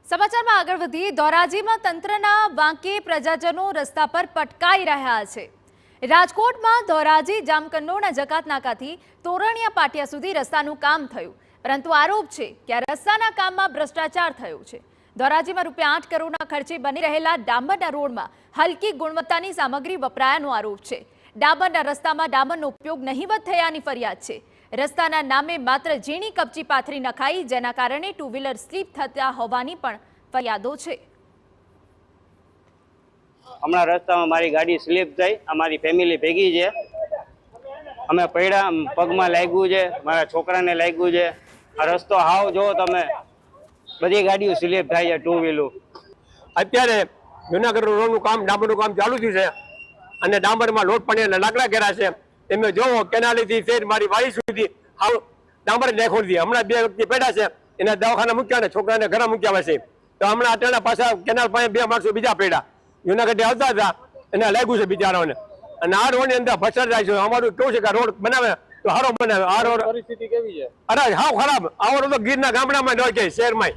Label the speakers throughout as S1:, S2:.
S1: સમાચારમાં આગળ વધીએ ધોરાજીમાં તંત્રના વાંકે પ્રજાજનો રસ્તા પર પટકાઈ રહ્યા છે। રાજકોટમાં ધોરાજી જામકંડોરણા જકાત નાકાથી તોરણિયા પાટિયા સુધી રસ્તાનું કામ થયું, પરંતુ આરોપ છે કે આ રસ્તાના કામમાં ભ્રષ્ટાચાર થયો છે। ધોરાજીમાં ₹8 કરોડના ખર્ચે બની રહેલા ડામરના રોડમાં હલકી ગુણવત્તાની સામગ્રી વપરાયાનો આરોપ છે। ડામરના રસ્તામાં ડામરનો ઉપયોગ નહીવત થયાની ફરિયાદ છે। રસ્તાના નામે માત્ર ઝીણી કપચી પાથરી નખાઈ, જેના કારણે ટુ વ્હીલર સ્લીપ થતા હોવાની પણ ફરિયાદો છે।
S2: હમણાં રસ્તામાં મારી ગાડી સ્લીપ થઈ, અમારી ફેમિલી ભેગી છે, અમે પડ્યા, પગમાં લાગ્યું છે, મારા છોકરાને લાગ્યું છે। આ રસ્તો હાવ જો તમે, બધી ગાડીઓ સ્લીપ થાય છે, ટુ વ્હીલર।
S3: અત્યારે જુનાગઢ રોડનું કામ, ડામરનું કામ ચાલુ થયું છે અને ડામરમાં લોટ પાણી લાકડા ઘેરા છે। તમે જોવો કેનાલીથી છે મારી વાડી સુધી હાવ ડામર નાખી દીધી। હમણાં 2 વ્યક્તિ પડ્યા છે, એના દવાખાના મૂક્યા ને છોકરાને ઘરે મૂક્યા છે। તો હમણાં અટાણા પાછા કેનાલ પાસે 2 માણસો બીજા પડ્યા, જુનાગઢ આવતા હતા, એને લાગ્યું છે બિચારાઓને। અને આ રોડની અંદર ફસર જાય છે। અમારું કેવું છે કે રોડ બનાવે તો સારો બનાવે। આ રોડ પરિસ્થિતિ કેવી છે? અરે હાવ ખરાબ। આવો રોડ તો ગીરના ગામડામાં ન કે શહેરમાં।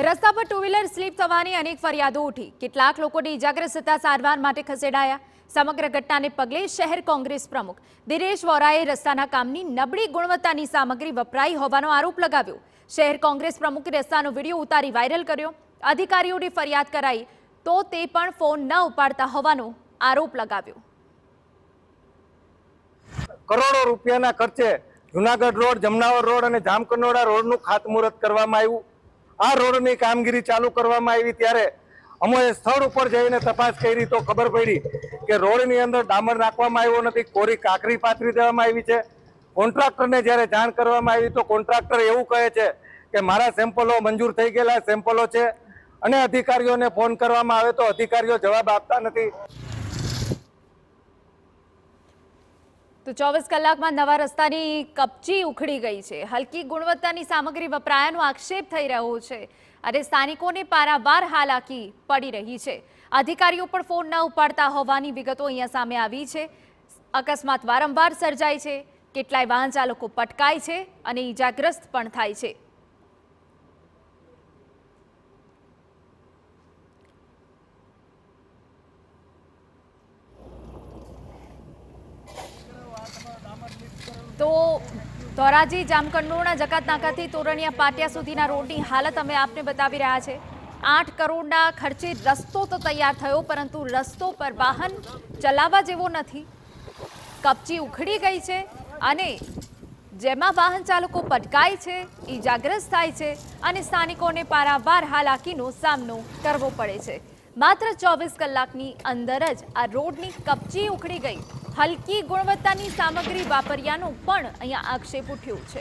S1: રસ્તા પર ટુ વ્હીલર સ્લીપ થવાની અનેક ફરિયાદો ઉઠી। કેટલાક લોકોને ઇજાગ્રસ્ત થતા સારવાર માટે ખસેડાયા। સમગ્ર ઘટનાને પગલે શહેર કોંગ્રેસ પ્રમુખ દિનેશ વોરાએ રસ્તાના કામની નબળી ગુણવત્તાની સામગ્રી વપરાઈ હોવાનો આરોપ લગાવ્યો। શહેર કોંગ્રેસ પ્રમુખે રસ્તાનો વિડીયો ઉતારી વાયરલ કર્યો। અધિકારીઓની ફરિયાદ કરાઈ તો તે પણ ફોન ન ઉપાડતા હોવાનો આરોપ લગાવ્યો।
S4: કરોડો રૂપિયાના ખર્ચે જુનાગઢ રોડ, જમનાવર રોડ અને જામકંડોરણા રોડનું ખાતમુહૂર્ત કરવામાં આવ્યું। આ રોડની કામગીરી ચાલુ કરવામાં આવી ત્યારે અમે સ્થળ ઉપર જઈને તપાસ કરી તો ખબર પડી કે રોડની અંદર ડામર નાખવામાં આવ્યો નથી, કોરી કાંકરી પાથરી દેવામાં આવી છે। કોન્ટ્રાક્ટરને જ્યારે જાણ કરવામાં આવી તો કોન્ટ્રાક્ટર એવું કહે છે કે મારા સેમ્પલો મંજૂર થઈ ગયેલા સેમ્પલો છે અને અધિકારીઓને ફોન કરવામાં આવે તો અધિકારીઓ જવાબ આપતા નથી।
S1: તો 24 કલાકમાં નવા રસ્તાની કપચી ઉખડી ગઈ છે। હલકી ગુણવત્તાની સામગ્રી વપરાયાનો આક્ષેપ થઈ રહ્યો છે અને સ્થાનિકોને પારાવાર હાલાકી પડી રહી છે। અધિકારીઓ પણ ફોન ન ઉપાડતા હોવાની વિગતો અહીંયા સામે આવી છે। અકસ્માત વારંવાર સર્જાય છે, કેટલાય વાહન ચાલકો પટકાય છે અને ઈજાગ્રસ્ત પણ થાય છે। તો ધોરાજી જામકંડોરણા જકાત નાકાથી તોરણિયા પાટિયા સુધીના રોડની હાલત અમે આપને બતાવી રહ્યા છે। 8 કરોડના ખર્ચે રસ્તો તો તૈયાર થયો, પરંતુ રસ્તો પર વાહન ચલાવવા જેવો નથી। કપચી ઉખડી ગઈ છે અને જેમાં વાહન ચાલકો પટકાય છે, ઈજાગ્રસ્ત થાય છે અને સ્થાનિકોને પારાવાર હાલાકીનો સામનો કરવો પડે છે। માત્ર 24 કલાકની અંદર જ આ રોડની કપચી ઉખડી ગઈ। હલકી ગુણવત્તાની સામગ્રી વાપર્યાનો પણ અહીંયા આક્ષેપ ઉઠ્યો છે।